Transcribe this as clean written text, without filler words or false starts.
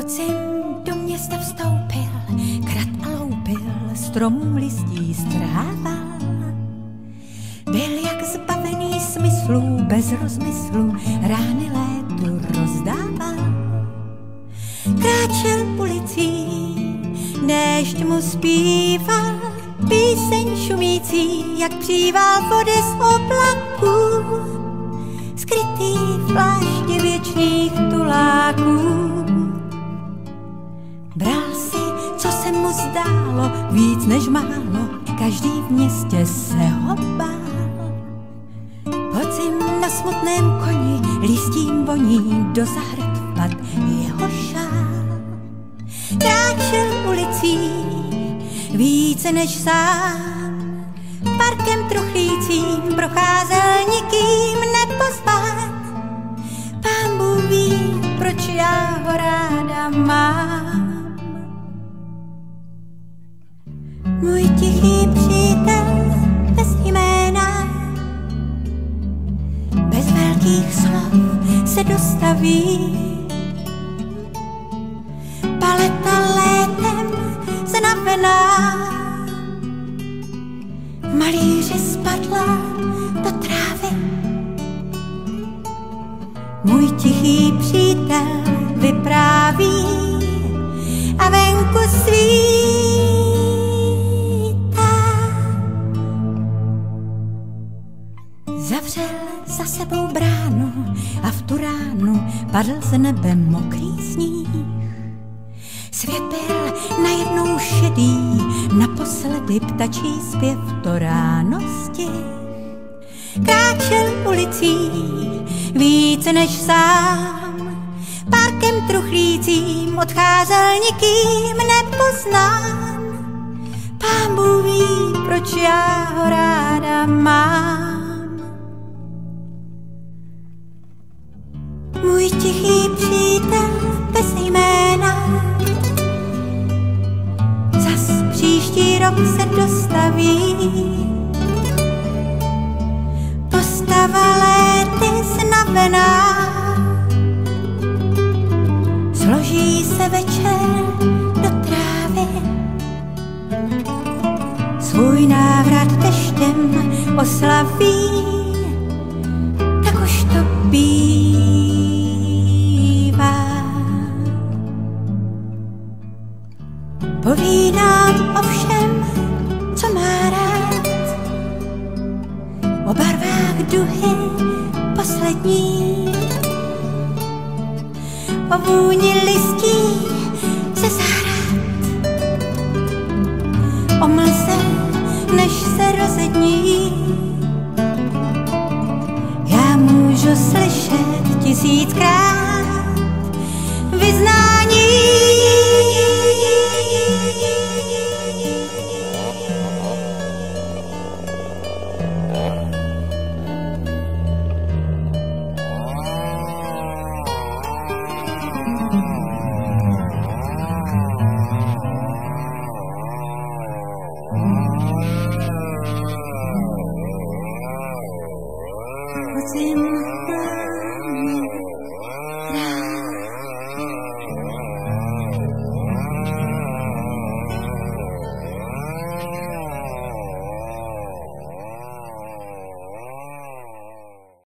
Podzim do města vstoupil, krat a loupil, stromům listí strhával. Byl jak zbavený smyslů, bez rozmyslu, rány létu rozdával. Kráčel ulicí, déšť mu zpíval, píseň šumící, jak příval vody z oblaků, skrytý v plášti věčných tuláků. Bral si, co se mu zdálo, víc než málo, každý v městě se ho bál. Podzim na smutném koni, listím voní, do zahrad vpad jeho šál. Kráčel ulicí, více než sám, parkem truchlícím procházel, nikým nepozván. Pán Bůh ví, proč já ho ráda mám. Můj tichý přítel bez jména, bez velkých slov se dostaví. Paleta létem znavená, malíře spadla do trávy. Můj tichý přítel vypráví a venku svítá. Zavřel za sebou bránu a v tu ránu padl z nebe mokrý sníh. Svět byl najednou šedý, naposledy ptačí zpěv to ráno stih. Kráčel ulicí, více než sám, parkem truchlícím odcházel, nikým nepoznán. Pán Bůh ví, proč já ho ráda mám. Můj tichý přítel bez jména, zas příští rok se dostaví. Postava léty znavená, složí se večer do trávy. Svůj návrat deštěm oslaví, tak už to bývá. Povídám o všem, co má rád, o barvách duhy poslední, o vůni listí ze zahrad, o mlze, než se rozední. Já můžu slyšet 1000krát